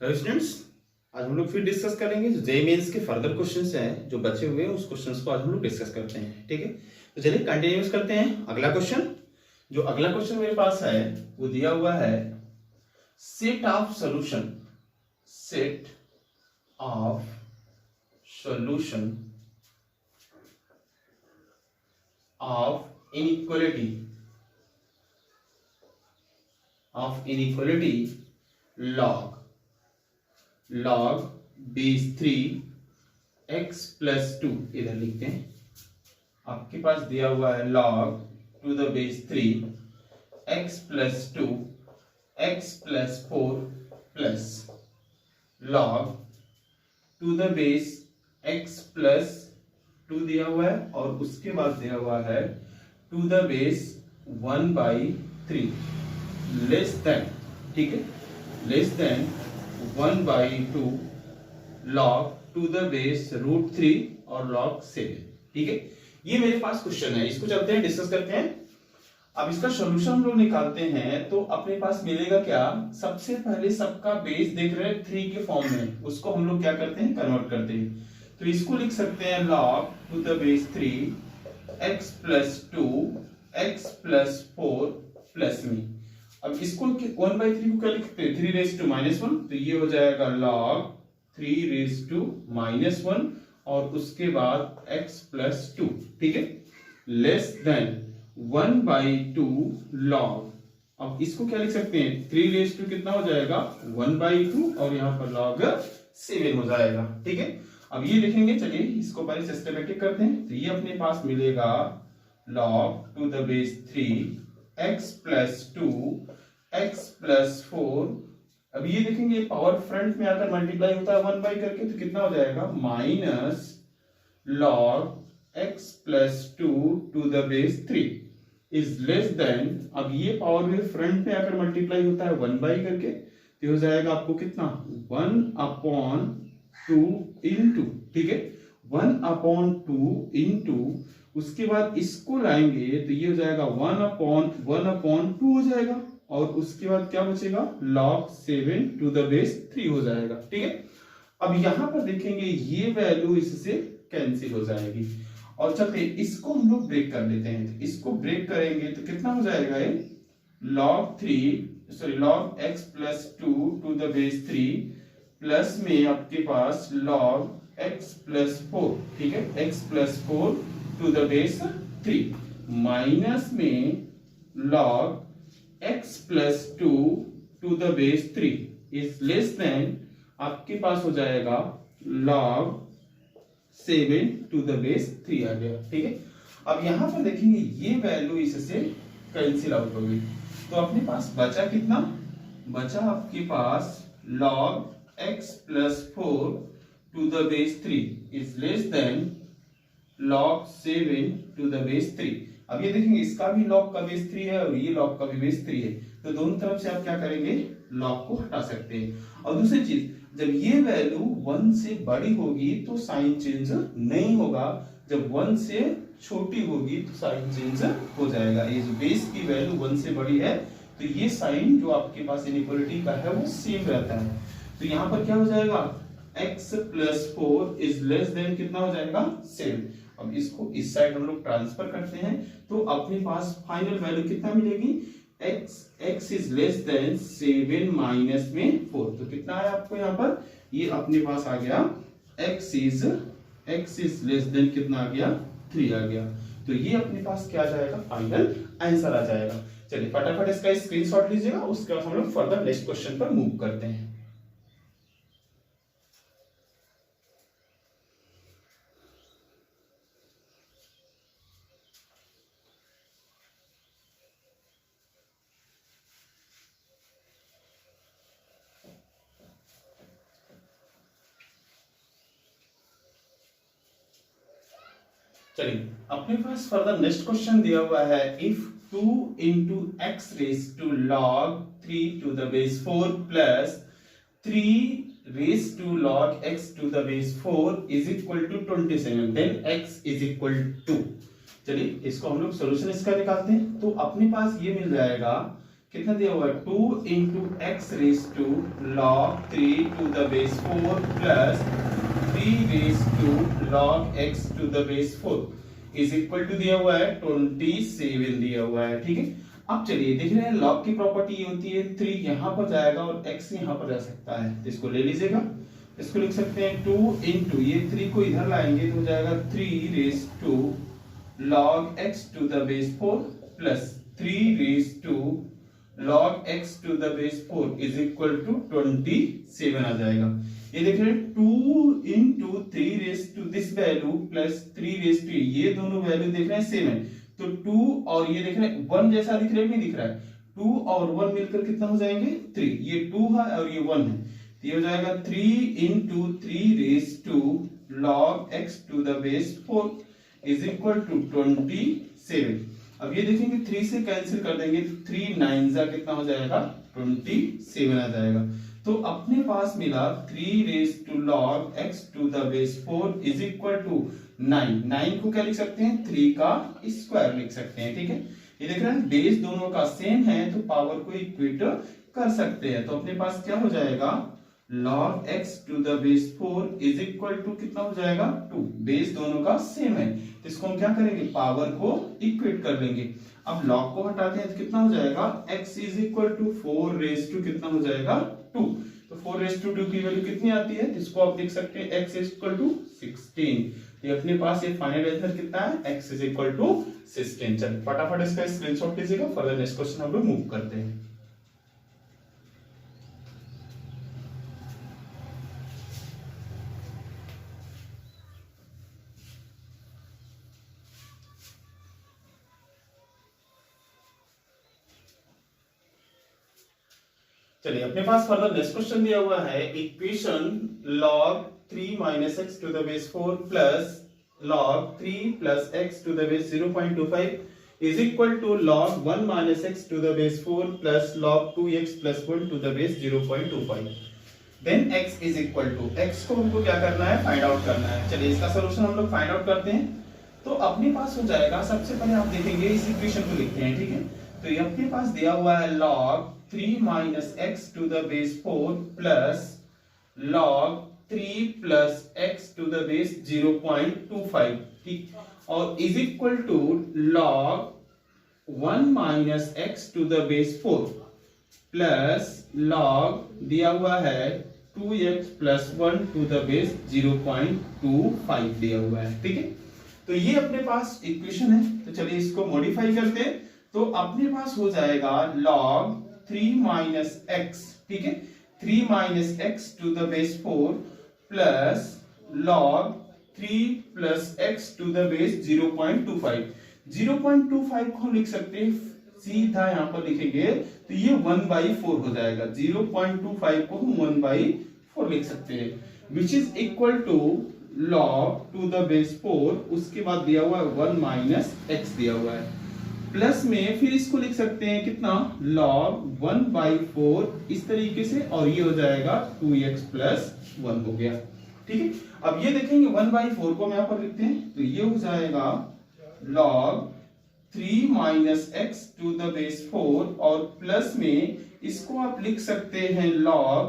Hello students, आज हम लोग फिर डिस्कस करेंगे जो जेईई मेंस के फर्दर क्वेश्चंस हैं जो बचे हुए हैं उस क्वेश्चंस को आज हम लोग डिस्कस करते हैं। ठीक है, तो चलिए कंटिन्यूस करते हैं। अगला क्वेश्चन, जो अगला क्वेश्चन मेरे पास है वो दिया हुआ है set of solution of inequality log base 3 x plus 2, इधर लिखते हैं। आपके पास दिया हुआ है log to the base 3 x plus 2 x plus 4 plus log to the base x plus 2 दिया हुआ है और उसके बाद दिया हुआ है to the base 1/3 less than, ठीक है, less than 1/2 log to the base √3 और log 7। ठीक है, ये मेरे पास क्वेश्चन है, इसको चलते हैं डिस्कस करते हैं। अब इसका सॉल्यूशन हम लोग निकालते हैं तो अपने पास मिलेगा क्या। सबसे पहले सबका बेस देख रहे हैं 3 के फॉर्म में, उसको हम लोग क्या करते हैं, कन्वर्ट करते हैं। तो इसको लिख सकते हैं log to the base 3 x plus 2 x plus 4 plus में। अब इसको 1/3 को क्या लिखते हैं, 3 रेज़ टू -1, तो ये हो जाएगा log 3 रेज़ टू -1 और उसके बाद x प्लस 2। ठीक है, लेस देन 1/2 log। अब इसको क्या लिख सकते हैं, 3 रेज़ टू कितना हो जाएगा 1/2 और यहाँ पर log 7 हो जाएगा। ठीक है, अब ये लिखेंगे, चलिए इसको पहले सिस्टमैटिक करते हैं। तो ये अपने पास मिलेगा log to the base 3 x plus 2 x plus 4। अब ये देखेंगे पावर फ्रंट में आकर मल्टीप्लाई होता है 1 बाई करके, तो कितना हो जाएगा minus log x plus 2 to the base 3 is less than, अब ये पावर में फ्रंट में आकर मल्टीप्लाई होता है 1 बाई करके, तो हो जाएगा आपको कितना 1/2 इंटू, ठीक है, 1/2 इंटू, उसके बाद इसको लाएंगे तो ये हो जाएगा 1/2 हो जाएगा और उसके बाद क्या बचेगा log 7 टू द बेस 3 हो जाएगा। ठीक है, अब यहां पर देखेंगे ये वैल्यू इससे कैंसिल हो जाएगी और चलते इसको हम लोग ब्रेक कर लेते हैं। तो इसको ब्रेक करेंगे तो कितना हो जाएगा ये log x plus 2 to the base 3 plus में आपके पास log x प्लस 4, ठीक है, x plus 4 to the base 3 minus में log x plus 2 to the base 3 is less than, आपके पास हो जाएगा log 7 टू द बेस 3 आ गया। ठीक है, अब यहां पर देखेंगे ये वैल्यू इससे कैंसिल आउट होगी, तो अपने पास बचा कितना, बचा आपके पास log x plus 4 to the base 3 is less than log 7 to the base 3। अब ये देखेंगे इसका भी log का बेस 3 है और ये log का भी बेस 3 है, तो दोनों तरफ से आप क्या करेंगे, log को हटा सकते हैं। और दूसरी चीज, जब ये वैल्यू 1 से बड़ी होगी तो साइन चेंज नहीं होगा, जब 1 से छोटी होगी तो साइन चेंज हो जाएगा। ये जो बेस की वैल्यू 1 से बड़ी है तो ये साइन जो आपके पास इनइक्वालिटी का है वो सेम रहता है। तो यहाँ पर क्या हो जाएगा, x plus 4 is less then कितना हो जाएगा 7। अब इसको इस साइड हम लोग ट्रांसफर करते हैं तो अपने पास फाइनल वैल्यू कितना मिलेगी, x is less then 7 minus में 4, तो कितना है आपको यहाँ पर, ये अपने पास आ गया x इज लेस देन कितना आ गया 3 आ गया। तो ये अपने पास क्या आ जाएगा, फाइनल आंसर आ जाएगा। चलिए फटाफट इसका स्क्रीनशॉट लीजिएगा, उसके बाद हम लोग फर्दर नेक्स्ट क्वेश्चन पर मूव करते हैं। चलिए अपने पास फर्दर नेक्स्ट क्वेश्चन दिया हुआ है, if 2 into X raise to log 3 to the base 4 plus 3 raise to log x to the base 4 is equal to 27, then x is equal to. चलिए इसको हम लोग सोल्यूशन इसका निकालते हैं। तो अपने पास ये मिल जाएगा कितना दिया हुआ है 2 into X raise to log 3 to the base 4 plus 3 raise to log X to the base 4 is equal to दिया हुआ है 27 दिया हुआ है। ठीक है, अब चलिए देख रहे हैं लॉग की प्रॉपर्टी ये होती है 3 यहां पर जाएगा और x यहां पर जा सकता है, तो इसको ले लीजिएगा। इसको लिख सकते हैं 2 इंटू ये 3 को इधर लाएंगे तो हो जाएगा 3 raise to log x to the base 4 plus 3 raise to log x to the base 4 is equal to 27 आ जाएगा। ये देख रहे हैं 2 into 3 raise to this value plus 3 raise to ये दोनों वैल्यू देख रहे हैं सेम है, तो 2 और ये देख रहे हैं 1 जैसा दिख रहा है, नहीं दिख रहा है, 2 और 1 मिलकर कितना हो जाएंगे 3, ये 2 है और ये 1 है, तो ये हो जाएगा 3 into 3 raise to log x to the base 4 is equal to 27। अब ये देखेंगे 3 से कैंसिल कर देंगे तो 3 9 जा कितना हो जाएगा 27 आ जाएगा। तो अपने पास मिला 3 raise to log x to the base 4 is equal to 9 को क्या लिख सकते हैं 3 का स्क्वायर लिख सकते हैं। ठीक है, ये देख रहे हैं बेस दोनों का सेम है तो पावर को इक्वेट कर सकते हैं, तो अपने पास क्या हो जाएगा log x to the base 4 is equal to कितना हो जाएगा 2, बेस दोनों का सेम है तो इसको हम क्या करेंगे पावर को इक्वेट कर लेंगे। अब log को हटाते हैं तो कितना हो जाएगा x is equal to 4 raise to कितना हो जाएगा 2, तो 4 रेस टू 2 की वैल्यू कितनी आती है, इसको आप लिख सकते हैं x इज इक्वल टू 16। ये अपने पास ये फाइनल आंसर कितना है x इज इक्वल टू 16। चल फटाफट इसका स्क्रीनशॉट लीजिएगा, फर्दर नेक्स्ट क्वेश्चन हम लोग मूव करते हैं। चलिए अपने पास फर्दर नेक्स्ट क्वेश्चन दिया हुआ है equation log 3 minus x to the base 4 plus log 3 plus x to the base 0.25 is equal to log 1 minus x to the base 4 plus log 2x plus 1 to the base 0.25। then x is equal to x को हमको क्या करना है find out करना है। चलिए इसका solution हम लोग फाइंड आउट करते हैं। तो अपने पास हो जाएगा सबसे पहले आप देखेंगे इस इक्वेशन को लिखते हैं। ठीक है, तो ये अपने पास दिया हुआ है log 3 minus x to the base 4 plus log 3 plus x to the base 0.25, ठीक, और is equal to log 1 minus x to the base 4 plus log दिया हुआ है 2x plus 1 to the base 0.25 दिया हुआ है। ठीक है, तो ये अपने पास इक्वेशन है, तो चलिए इसको मॉडिफाई करते हैं। तो अपने पास हो जाएगा log 3 minus x, ठीक है, 3 minus x to the base 4 plus log 3 plus x to the base 0.25। 0.25 को लिख सकते हैं सीधा यहाँ पर लिखेंगे तो ये 1/4 हो जाएगा। 0.25 को हम 1/4 लिख सकते हैं which is equal to log to the base 4, उसके बाद दिया हुआ है 1 minus x दिया हुआ है, प्लस में फिर इसको लिख सकते हैं कितना log 1/4 इस तरीके से, और ये हो जाएगा 2x plus 1 हो गया। ठीक है, अब ये देखेंगे 1/4 को हम यहाँ पर लिखते हैं तो ये हो जाएगा log 3 minus x to the base 4 और प्लस में इसको आप लिख सकते हैं log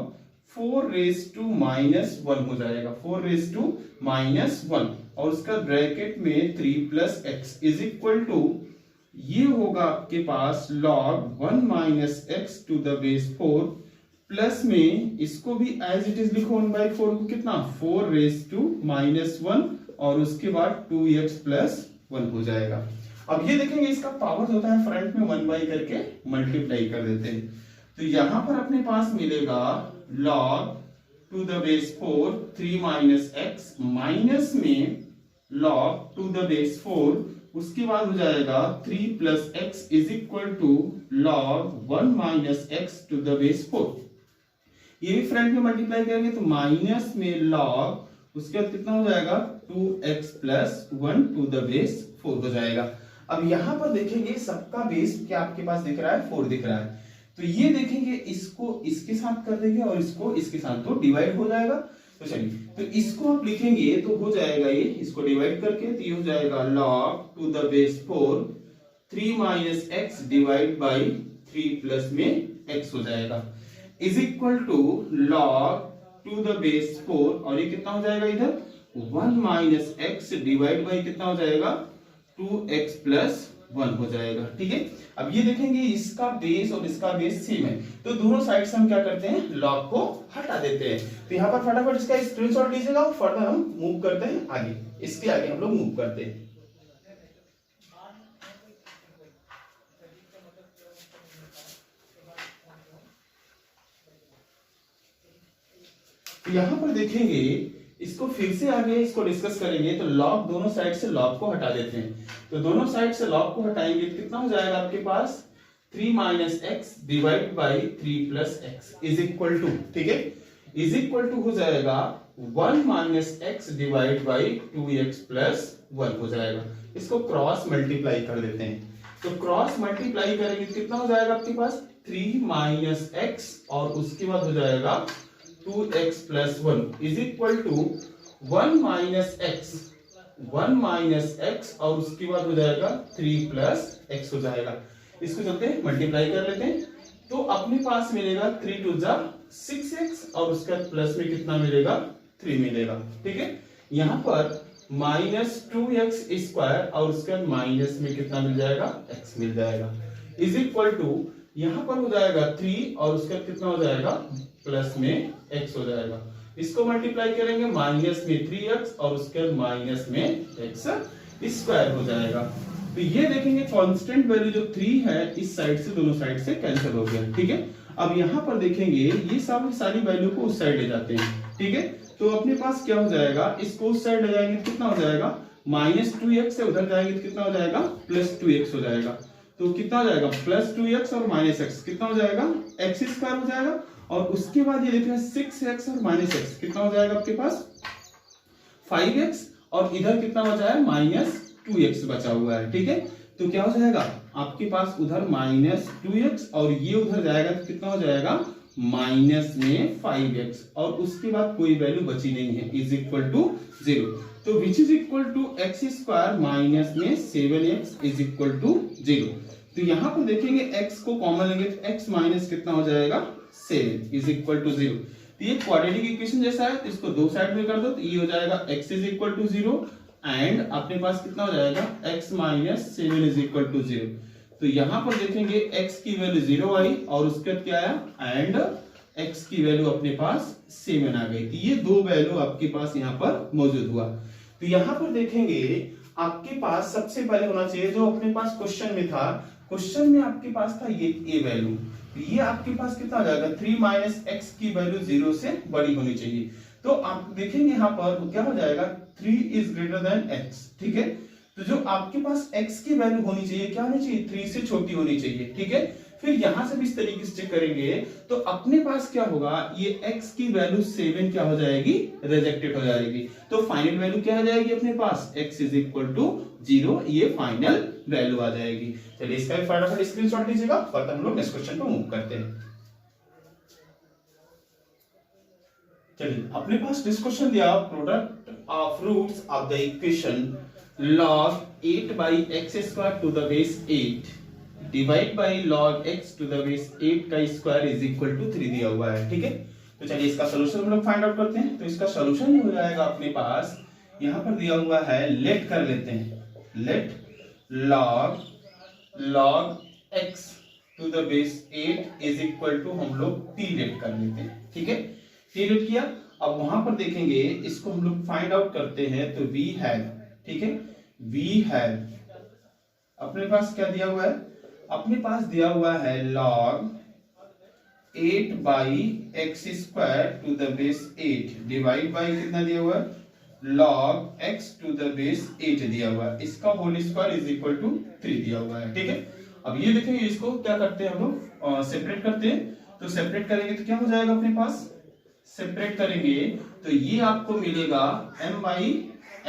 4 raised to -1 हो जाएगा, 4 raised to -1 और उसका ब्रैकेट में 3 plus x is equal to ये होगा आपके पास log 1 minus x to the base 4 plus में इसको भी एज इट इज लिखो 1/4 को कितना 4 raised to -1 और उसके बाद 2x plus 1 हो जाएगा। अब ये देखेंगे इसका पावर होता है फ्रंट में 1 करके मल्टीप्लाई कर देते हैं, तो यहां पर अपने पास मिलेगा log to the base 4 3 minus x minus में log to the base 4, उसके बाद हो जाएगा 3 plus x is equal to log 1 minus x to the base 4। ये भी फ्रंट में मल्टीप्लाई करेंगे तो माइनस में log उसके बाद कितना हो जाएगा 2x plus 1 to the base 4 हो जाएगा। अब यहां पर देखेंगे सबका बेस क्या आपके पास दिख रहा है 4 दिख रहा है, तो ये देखेंगे इसको इसके साथ कर देंगे और इसको इसके साथ, तो डिवाइड हो जाएगा। तो चलिए तो इसको आप लिखेंगे तो हो जाएगा ये, इसको डिवाइड करके तो ये हो जाएगा log to the base 4 3 minus x divide by 3 plus में x हो जाएगा is equal to log to the base 4 और ये कितना हो जाएगा इधर 1 माइनस एक्स डिवाइड बाई कितना हो जाएगा 2x प्लस 1 हो जाएगा। ठीक है, अब ये देखेंगे इसका बेस और इसका बेस सेम है तो दोनों साइड से हम क्या करते हैं लॉग को हटा देते हैं। तो यहाँ पर फटाफट इसका स्क्रीनशॉट लीजिएगा और फर्दर हम मूव करते हैं आगे, इसके आगे हम लोग मूव करते हैं। तो यहाँ पर देखेंगे इसको फिर से आगे इसको डिस्कस करेंगे तो लॉग दोनों साइड से लॉग को हटा देते हैं तो दोनों साइड से लॉग को हटाएंगे तो कितना हो जाएगा आपके पास 3 minus x divide by 3 plus x is equal to, ठीक है, इज इक्वल टू हो जाएगा 1 minus x divide by 2x plus 1 हो जाएगा। इसको क्रॉस मल्टीप्लाई कर देते हैं तो क्रॉस मल्टीप्लाई करेंगे तो कितना हो जाएगा आपके पास 3 माइनस एक्स और उसके बाद हो जाएगा 2x plus 1 is equal to 1 minus x और उसके बाद हो जाएगा 3 प्लस एक्स हो जाएगा। इसको चलते हैं मल्टीप्लाई कर लेते हैं तो अपने पास मिलेगा 3 टू जा 6x और उसके बाद प्लस में कितना मिलेगा 3 मिलेगा। ठीक है, यहाँ पर माइनस 2x स्क्वायर और उसके बाद माइनस में कितना मिल जाएगा x मिल जाएगा इज इक्वल टू यहाँ पर हो जाएगा 3 और उसके बाद कितना हो जाएगा प्लस में x हो जाएगा। इसको मल्टीप्लाई करेंगे माइनस में 3x और उसके बाद माइनस में x स्क्वायर हो जाएगा। तो ये देखेंगे कांस्टेंट वैल्यू जो 3 है इस साइड से दोनों साइड से कैंसिल हो गया। ठीक है, अब यहाँ पर देखेंगे ये सब सारी वैल्यू को उस साइड ले जाते हैं। ठीक है, तो अपने पास क्या हो जाएगा इसको उस साइड ले जाएंगे तो कितना हो जाएगा माइनस 2x से उधर जाएंगे तो कितना हो जाएगा प्लस 2x हो जाएगा। तो कितना हो जाएगा प्लस 2x और माइनस x कितना हो जाएगा x स्क्वायर हो जाएगा और उसके बाद ये देखिए 6x और माइनस x कितना हो जाएगा आपके पास 5x और इधर कितना बचा है माइनस 2x बचा हुआ है। ठीक है, तो क्या हो जाएगा आपके पास उधर माइनस 2x और ये उधर जाएगा तो कितना हो जाएगा माइनस में 5x और उसके बाद कोई वैल्यू बची नहीं है इज इक्वल टू 0 तो which is equal to x square minus में 7x इज इक्वल टू 0। तो यहाँ पर देखेंगे x को कॉमन लेंगे तो x माइनस कितना हो जाएगा 7 इज इक्वल टू 0। तो ये क्वाड्रेटिक इक्वेशन जैसा है तो इसको दो साइड में कर दो तो ये हो जाएगा x is equal to 0 and अपने पास कितना हो जाएगा x minus 7 is equal to 0। तो यहाँ पर देखेंगे x की वैल्यू 0 आई और उसके बाद क्या आया एंड x की वैल्यू अपने पास 7 आ गई। तो ये दो वैल्यू आपके पास यहाँ पर मौजूद हुआ। तो यहाँ पर देखेंगे आपके पास सबसे पहले होना चाहिए जो अपने पास क्वेश्चन में था, क्वेश्चन में आपके पास था ये a वैल्यू, ये आपके पास कितना हो जाएगा 3 माइनस एक्स की वैल्यू 0 से बड़ी होनी चाहिए। तो आप देखेंगे यहाँ पर क्या हो जाएगा 3 इज ग्रेटर देन x। ठीक है, तो जो आपके पास x की वैल्यू होनी चाहिए क्या होनी चाहिए 3 से छोटी होनी चाहिए। ठीक है, फिर यहां से भी इस तरीके से चेक करेंगे तो अपने पास क्या होगा ये x की वैल्यू 7 क्या हो जाएगी रिजेक्टेड हो जाएगी। तो फाइनल वैल्यू क्या आ जाएगी अपने पास x इज इक्वल टू 0, ये फाइनल वैल्यू आ जाएगी। चलिए इसका भी फटाफट स्क्रीनशॉट लीजिएगा फर्दर हम लोग नेक्स्ट क्वेश्चन को मूव करते हैं। चलिए अपने पास दिस क्वेश्चन दिया product of roots of the equation log 8 by x square to the base 8 divide by log x to the base 8 का स्क्वायर इज इक्वल टू 3 दिया हुआ है। ठीक है, तो चलिए इसका सॉल्यूशन हम लोग फाइंड आउट करते हैं। तो इसका सॉल्यूशन हो जाएगा अपने पास यहाँ पर दिया हुआ है लेट कर लेते हैं let log x to the base 8 is equal to हम लोग t लेट कर लेते हैं। ठीक है, t लेट किया, अब वहां पर देखेंगे इसको हम लोग फाइंड आउट करते हैं तो v है। ठीक है, v है अपने पास क्या दिया हुआ है अपने पास दिया हुआ है log 8 by x square to the base 8 divide by कितना दिया हुआ है log x to the base 8 दिया हुआ है, इसका whole square is equal to 3 दिया हुआ है। ठीक है, अब ये देखेंगे इसको क्या करते हैं हम लोग सेपरेट करते हैं। तो सेपरेट करेंगे तो क्या हो जाएगा अपने पास सेपरेट करेंगे तो ये आपको मिलेगा m बाई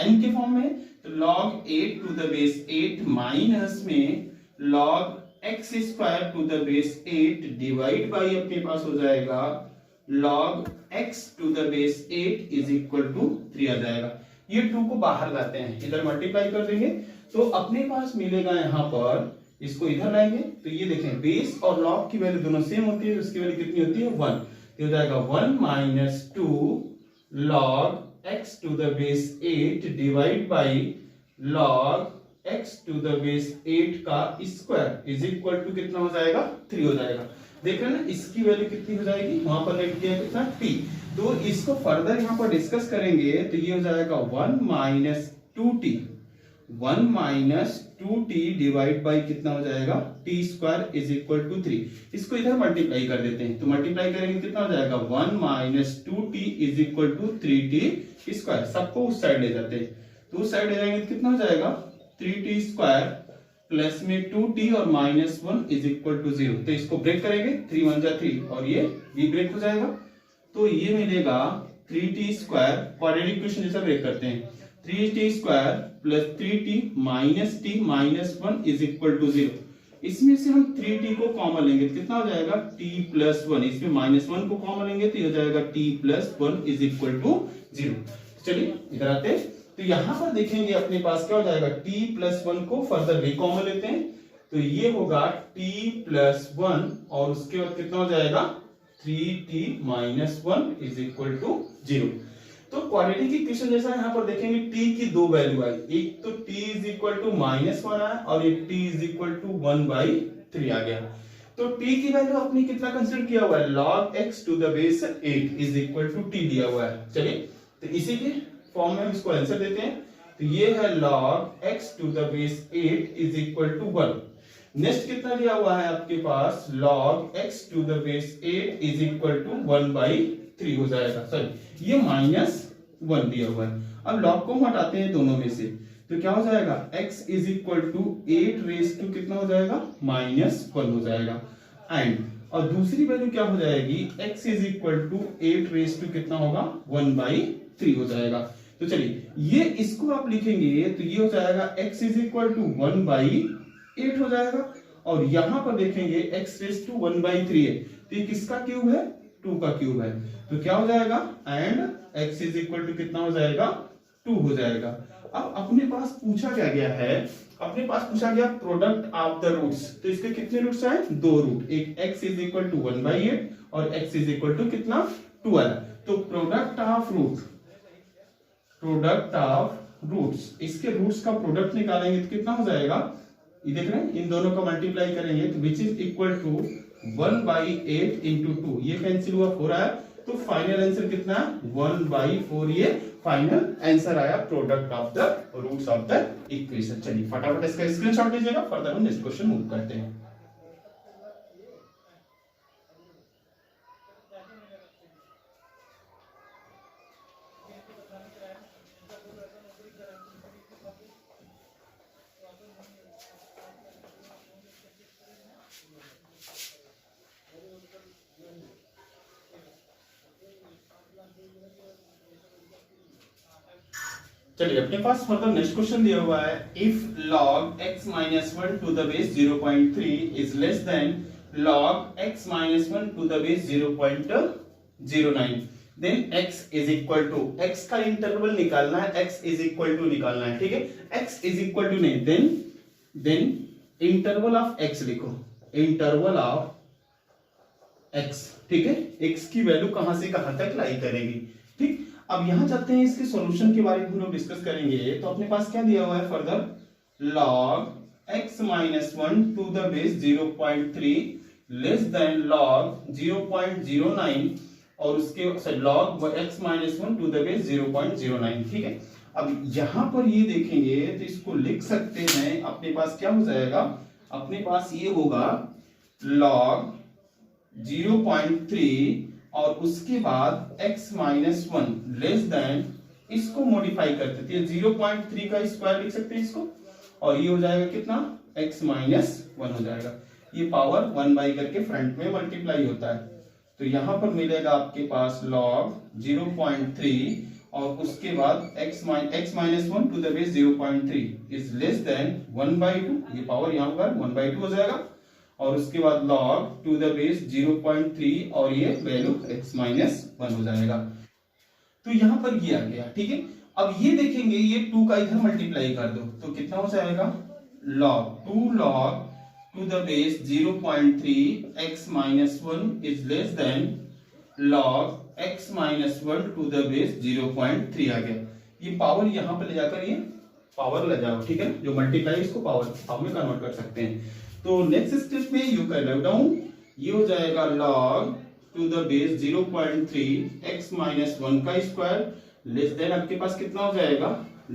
n के फॉर्म में। तो log 8 to the base 8 minus में log x स्क्वायर to the base 8 divide by अपने पास हो जाएगा log x to the base 8 is equal to 3 आ जाएगा। ये 2 को बाहर लाते हैं इधर मल्टीप्लाई कर देंगे तो अपने पास मिलेगा यहाँ पर इसको इधर लाएंगे तो ये देखें बेस और लॉग की वैल्यू दोनों सेम होती है, उसकी वैल्यू कितनी होती है 1, तो हो जाएगा 1 minus 2 log x to the base 8 divide by log x to the base 8 का स्क्वायर इज इक्वल टू कितना हो जाएगा 3 हो जाएगा। देख रहे हैं ना इसकी वैल्यू कितनी हो जाएगी, वहां पर लिख दिया कितना t, तो इसको फर्दर यहाँ पर डिस्कस करेंगे तो ये हो जाएगा 1 minus 2t, 1 minus 2t divide by कितना हो जाएगा t square is equal to 3। इसको इधर मल्टीप्लाई कर देते हैं, तो मल्टीप्लाई करेंगे कितना हो जाएगा 1 minus 2t is equal to 3t square, सबको उस साइड ले जाते हैं, तो उस साइड ले जाएंगे तो कितना हो जाएगा 3t स्क्वायर प्लस में 2t और माइनस 1 इज इक्वल टू 0। तो इसको ब्रेक करेंगे 3 1 जा 3 और ये भी ब्रेक हो जाएगा, तो ये मिलेगा 3t स्क्वायर, क्वाड्रेटिक इक्वेशन जैसा ब्रेक करते हैं, 3t square plus 3t minus t minus 1 is equal to 0। इसमें से हम 3t को कॉमन लेंगे तो कितना हो जाएगा t प्लस 1, इसमें माइनस 1 को कॉमन लेंगे तो ये हो जाएगा t plus 1 is equal to 0। चलिए इधर आते हैं, तो यहां पर देखेंगे अपने पास क्या हो जाएगा t प्लस 1 को फर्दर भी कॉमन लेते हैं, तो ये होगा t प्लस 1 और उसके बाद कितना हो जाएगा 3t minus 1 is equal to 0। तो क्वाड्रेटिक इक्वेशन जैसा यहाँ पर देखेंगे t की दो वैल्यू आई, एक तो t is equal to minus 1 आया और एक t इज इक्वल टू 1/3 आ गया। तो t की वैल्यू आपने कितना कंसीडर किया हुआ है log x to the base 8 is equal to t दिया हुआ है। चलिए तो इसी के फॉर्म में हम इसको आंसर देते हैं, तो ये है log x to the base 8 is equal to 1। Next कितना दिया हुआ है आपके पास log x to the base 8 is equal to 1/3 हो जाएगा, सॉरी ये माइनस 1 दिया हुआ है। अब log को हटाते हैं दोनों में से, तो क्या हो जाएगा x is equal to 8 raise to कितना हो जाएगा माइनस 1 हो जाएगा, एंड और दूसरी वैल्यू क्या हो जाएगी x is equal to 8 raise to कितना होगा 1/3 हो जाएगा। तो चलिए ये इसको आप लिखेंगे तो ये हो जाएगा x इज इक्वल टू 1/8 हो जाएगा, और यहां पर देखेंगे x रेज टू 1/3 है, तो ये किसका क्यूब है 2 का क्यूब है, तो क्या हो जाएगा and x is equal to कितना हो जाएगा 2 हो जाएगा। अब अपने पास पूछा क्या गया है, अपने पास पूछा गया प्रोडक्ट ऑफ द रूट्स, तो इसके कितने रूट्स आए 2 रूट, एक x इज इक्वल टू 1/8 और x इज इक्वल टू कितना 2 आया, तो प्रोडक्ट ऑफ रूट्स, इसके रूट्स का प्रोडक्ट निकालेंगे तो कितना हो जाएगा, ये देख रहे हैं इन दोनों का मल्टीप्लाई करेंगे तो which is equal to 1/8 into 2, ये कैंसिल हुआ 4 आया, तो फाइनल आंसर कितना है 1/4, ये फाइनल आंसर आया product of the roots of the equation. चलिए फटाफट इसका स्क्रीनशॉट लीजिएगा, फर्दर हम नेक्स्ट क्वेश्चन मूव करते हैं। चलिए अपने पास फर्दर नेक्स्ट क्वेश्चन दिया हुआ है, if log x minus 1 to the base 0.3 is less than log x minus 1 to the base 0.09 then x is equal to, x का इंटरवल निकालना है, x is equal to निकालना है, ठीक है, x is equal to नहीं, then interval of x लिखो, interval of x, ठीक है, x की वैल्यू कहां से कहां तक लाई करेगी, ठीक। अब यहां चलते हैं, इसके सॉल्यूशन के बारे में हम लोग डिस्कस करेंगे, तो अपने पास क्या दिया हुआ है further log x minus 1 to the base 0.3 less than log 0.09 और उसके log x minus 1 to the base 0.09, ठीक है। अब यहां पर ये देखेंगे तो इसको लिख सकते हैं, अपने पास क्या हो जाएगा, अपने पास ये होगा log 0.3 और उसके बाद x माइनस 1 लेस देन, इसको मॉडिफाई करते थे 0.3 का स्क्वायर लिख सकते हैं इसको, और ये हो जाएगा कितना x माइनस 1 हो जाएगा, ये पावर 1 करके फ्रंट में मल्टीप्लाई होता है, तो यहां पर मिलेगा आपके पास log 0.3 और उसके बाद x minus 1 to the base 0.3 is less than 1/2, ये पावर यहां पर 1/2 हो जाएगा, और उसके बाद log टू द बेस 0.3 और ये वैल्यू x माइनस 1 हो जाएगा, तो यहां पर ये आ गया, ठीक है। अब ये देखेंगे ये 2 का इधर मल्टीप्लाई कर दो तो कितना हो जाएगा log 2 log to the base 0.3 x minus 1 is less than log x minus 1 to the base 0.3 आ गया। ये पावर यहां पर ले जाकर ये पावर ले जाओ, ठीक है, जो मल्टीप्लाई इसको पावर में कन्वर्ट कर सकते हैं। तो नेक्स्ट स्टेप में यू कैन राइट डाउन, ये हो जाएगा log to the base 0.3 x minus 1 का स्क्वायर लेस देन आपके पास कितना हो जाएगा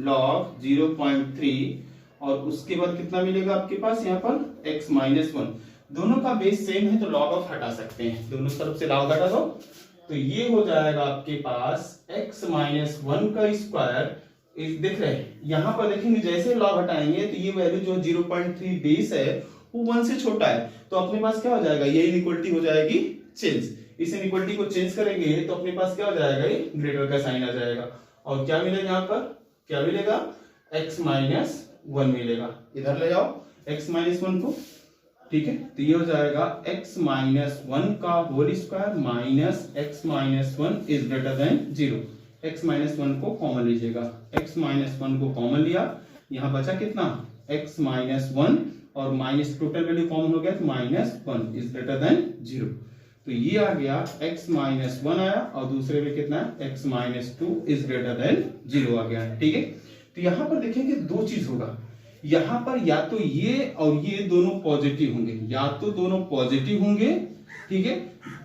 log 0.3 और उसके बाद कितना मिलेगा आपके पास यहाँ पर x माइनस 1। दोनों का बेस सेम है तो log ऑफ हटा सकते हैं, दोनों तरफ से log हटा दो तो ये हो जाएगा आपके पास x माइनस 1 का स्क्वायर। देख रहे हैं यहाँ पर देखेंगे जैसे log हटाएंगे तो ये वैल्यू जो 0.3 बेस है वो 1 से छोटा है तो अपने पास क्या हो जाएगा, ये इनइक्वालिटी हो जाएगी चेंज। इस इनइक्वालिटी को चेंज करेंगे तो अपने पास क्या हो जाएगा, ये ग्रेटर का साइन आ जाएगा और क्या मिलेगा यहाँ पर, क्या मिलेगा x माइनस 1 मिलेगा। इधर ले जाओ x माइनस 1 को, ठीक है, तो ये हो जाएगा x माइनस 1 का whole square minus x minus 1 is greater than 0। x minus 1 को कॉमन लीजिएगा, x माइनस 1 को कॉमन लिया, यहाँ बचा कितना x माइनस 1 और माइनस टोटल वैल्यू कॉमन हो गया तो माइनस 1 इज ग्रेटर देन 0। तो ये आ गया x माइनस 1 आया और दूसरे में कितना है x minus 2 is greater than 0 आ गया, ठीक है। तो यहाँ पर देखेंगे दो चीज होगा, यहाँ पर या तो ये और ये दोनों पॉजिटिव होंगे, या तो दोनों पॉजिटिव होंगे, ठीक है,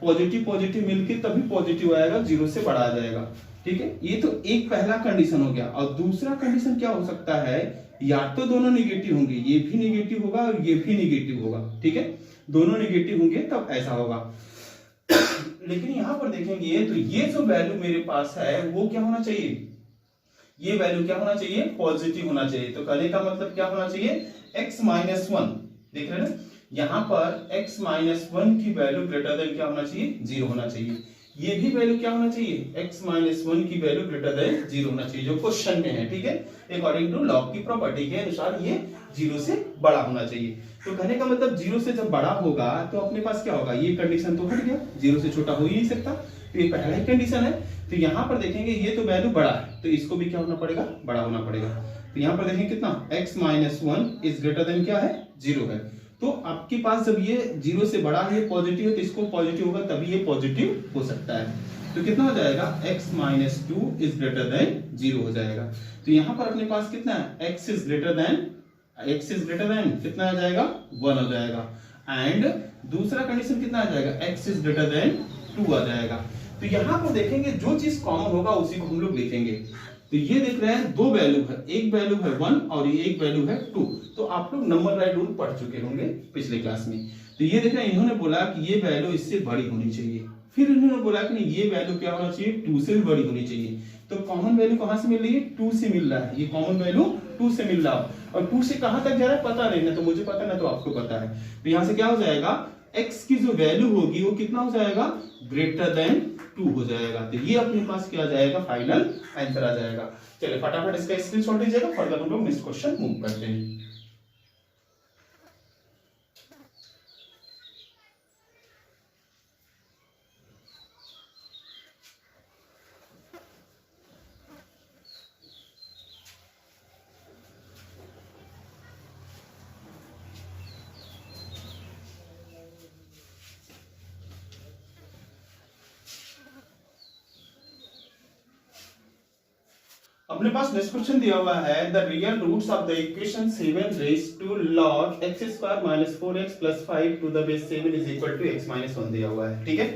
पॉजिटिव पॉजिटिव मिलके तभी पॉजिटिव आएगा, 0 से बड़ा आ जाएगा, ठीक है। ये तो एक पहला कंडीशन हो गया और दूसरा कंडीशन क्या हो सकता है, या तो दोनों निगेटिव होंगे, ये भी निगेटिव होगा और ये भी निगेटिव होगा, ठीक है, दोनों निगेटिव होंगे तब ऐसा होगा। लेकिन यहां पर देखेंगे तो ये जो वैल्यू मेरे पास है वो क्या होना चाहिए, ये वैल्यू क्या होना चाहिए, पॉजिटिव होना चाहिए। तो कहने का मतलब क्या होना चाहिए, x माइनस 1, देख रहे हैं ना, यहां पर x माइनस 1 की वैल्यू ग्रेटर देन क्या होना चाहिए, 0 होना चाहिए। ये भी वैल्यू क्या होना चाहिए, x माइनस 1 की वैल्यू ग्रेटर देन 0 होना चाहिए जो क्वेश्चन में है, ठीक है, अकॉर्डिंग टू लॉग की प्रॉपर्टी के अनुसार ये 0 से बड़ा होना चाहिए। तो कहने का मतलब 0 से जब बड़ा होगा तो अपने पास क्या होगा, ये कंडीशन तो हट गया, 0 से छोटा हो ही नहीं सकता, तो ये पहला ही कंडीशन है। तो यहाँ पर देखेंगे ये तो वैल्यू बड़ा है तो इसको भी क्या होना पड़ेगा, बड़ा होना पड़ेगा। तो यहाँ पर देखेंगे कितना x minus 1 is greater then क्या है, 0 है। तो आपके पास जब ये 0 से बड़ा है, पॉजिटिव है, तो इसको पॉजिटिव होगा तभी ये पॉजिटिव हो सकता है। तो कितना हो जाएगा, x minus 2 is greater than 0 हो जाएगा। तो यहाँ पर अपने पास कितना है, x इज ग्रेटर देन कितना आ जाएगा, 1 हो जाएगा। एंड दूसरा कंडीशन कितना आ जाएगा, x इज ग्रेटर देन 2 आ जाएगा। तो यहाँ पर देखेंगे जो चीज कॉमन होगा उसी को हम लोग लिखेंगे। तो ये देख रहे हैं दो वैल्यू है, एक वैल्यू है 1 और ये एक वैल्यू है 2। तो आप लोग नंबर राइट रूल पढ़ चुके होंगे पिछले क्लास में। तो ये देख रहे हैं इन्होंने बोला कि ये वैल्यू इससे बड़ी होनी चाहिए, फिर इन्होंने बोला कि नहीं ये वैल्यू क्या होना चाहिए, 2 से भी बड़ी होनी चाहिए। तो कॉमन वैल्यू कहां से मिल रही है, 2 से मिल रहा है, ये कॉमन वैल्यू 2 से मिल रहा है और 2 से कहां तक जा रहा है पता नहीं, ना तो मुझे पता ना तो आपको पता है। तो यहां से क्या हो जाएगा, x की जो वैल्यू होगी वो कितना हो जाएगा, ग्रेटर देन 2 हो जाएगा। तो ये अपने पास क्या आ जाएगा, फाइनल आंसर आ जाएगा। चलिए फटाफट इसका स्क्रीनशॉट लीजिएगा, फर्दर हम लोग नेक्स्ट क्वेश्चन मूव करते हैं। अपने पास नेक्स्ट क्वेश्चन दिया हुआ है, the real roots of the equation 7 raise to log x square minus 4x plus 5 to the base 7 is equal to x minus 1 दिया हुआ है, ठीक है।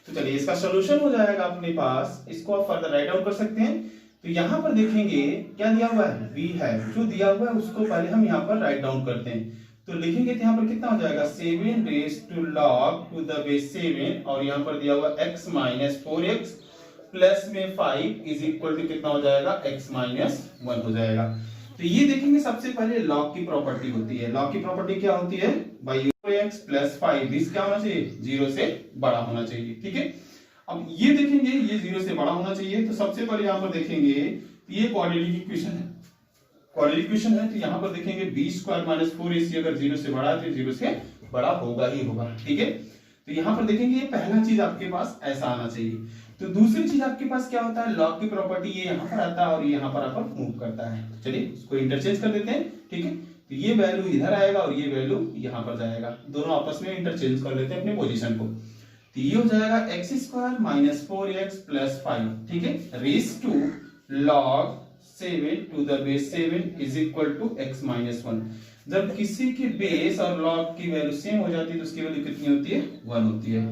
तो चलिए इसका सॉल्यूशन हो जाएगा अपने पास, इसको आप फर्दर राइट डाउन कर सकते हैं। तो यहाँ पर देखेंगे क्या दिया हुआ है, v है, जो दिया हुआ है उसको पहले हम यहाँ पर राइट डाउन करते हैं। तो लिखेंगे तो यहाँ पर कितना हो जाएगा, 7 raise to log to the base 7 और यहाँ पर दिया हुआ x माइनस 4x प्लस में 5 इज इक्वल टू कितना हो जाएगा, x माइनस 1 हो जाएगा। तो ये देखेंगे सबसे पहले लॉग की प्रॉपर्टी होती है, लॉग की प्रॉपर्टी क्या होती है, बाई x प्लस 5 दिस क्या होना चाहिए, 0 से बड़ा होना चाहिए, ठीक है। अब ये देखेंगे ये 0 से बड़ा होना चाहिए, तो सबसे पहले यहाँ पर देखेंगे ये क्वाड्रेटिक इक्वेशन है, क्वाड्रेटिक इक्वेशन है। तो यहाँ पर देखेंगे b स्क्वायर माइनस 4ac अगर 0 से बड़ा है तो 0 से बड़ा होगा ही होगा, ठीक है। तो यहाँ पर देखेंगे ये पहला चीज आपके पास ऐसा आना चाहिए। तो दूसरी चीज आपके पास क्या होता है, लॉग की प्रॉपर्टी ये यहाँ पर आता है और ये यहाँ पर मूव करता है। चलिए इसको इंटरचेंज कर देते हैं, ठीक है। तो ये वैल्यू इधर आएगा और ये वैल्यू यहाँ पर जाएगा, दोनों आपस में इंटरचेंज कर लेते हैं अपने पोजीशन को। तो ये हो जाएगा x square minus 4x plus 5, ठीक है, raise to log 7 to the base 7 is equal to x minus 1। जब किसी की बेस और log की वैल्यू सेम हो जाती है तो उसकी वैल्यू कितनी होती है, 1 होती है।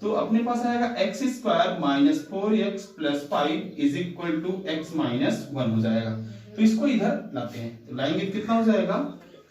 तो अपने पास आएगा x square minus 4x plus 5 is equal to x minus 1 हो जाएगा। तो इसको इधर लाते हैं, तो लाएंगे कितना हो जाएगा,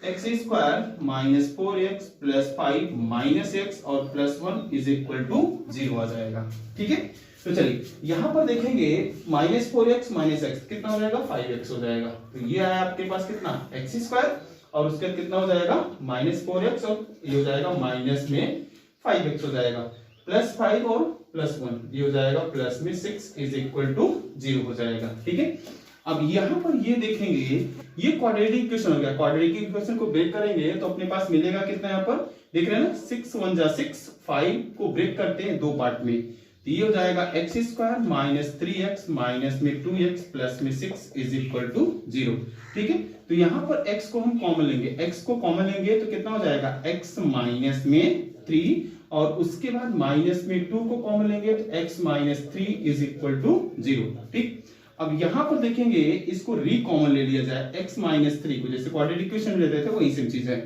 x square minus 4x plus 5 minus x और प्लस 1 इज इक्वल टू 0 आ जाएगा, ठीक है। तो चलिए यहाँ पर देखेंगे माइनस 4x माइनस x कितना हो जाएगा, 5x हो जाएगा। तो ये आया आपके पास कितना, एक्स स्क्वायर और उसके बाद कितना हो जाएगा माइनस 4x और ये हो जाएगा माइनस में 5x हो जाएगा, प्लस 5 और प्लस 1 ये हो जाएगा प्लस में 6 इज इक्वल टू 0 हो जाएगा, ठीक है। अब यहाँ पर ये देखेंगे ये क्वाड्रेटिक इक्वेशन हो गया, क्वाड्रेटिक इक्वेशन को ब्रेक करेंगे तो अपने पास मिलेगा कितना, यहाँ पर देख रहे हैं ना 6 1 जा 6, 5 को ब्रेक करते हैं दो पार्ट में, तो ये हो जाएगा x square minus 3x minus में 2x प्लस में 6 इज इक्वल टू 0, ठीक है। तो यहाँ पर x को हम कॉमन लेंगे, x को कॉमन लेंगे तो कितना हो जाएगा x माइनस में 3 और उसके बाद माइनस में 2 को कॉमन लेंगे तो x minus 3 is equal to 0, ठीक। अब यहाँ पर देखेंगे इसको री कॉमन ले लिया जाए, x माइनस 3 को जैसे क्वाड्रेटिक इक्वेशन में लेते थे वही सेम चीज है।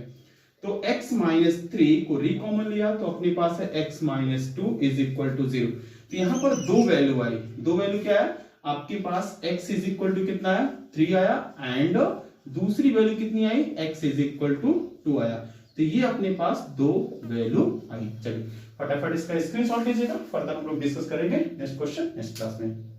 तो x माइनस 3 को री कॉमन लिया तो अपने पास है x minus 2 is equal to 0। तो यहाँ पर दो वैल्यू आई, दो वैल्यू क्या है आपके पास, x इज इक्वल टू कितना आया 3 आया एंड दूसरी वैल्यू कितनी आई x इज इक्वल टू 2 आया। तो ये अपने पास दो वैल्यू आई। चलिए फटाफट इसका स्क्रीनशॉट लीजिएगा, फर्दर हम लोग डिस्कस करेंगे नेक्स्ट क्वेश्चन नेक्स्ट क्लास में।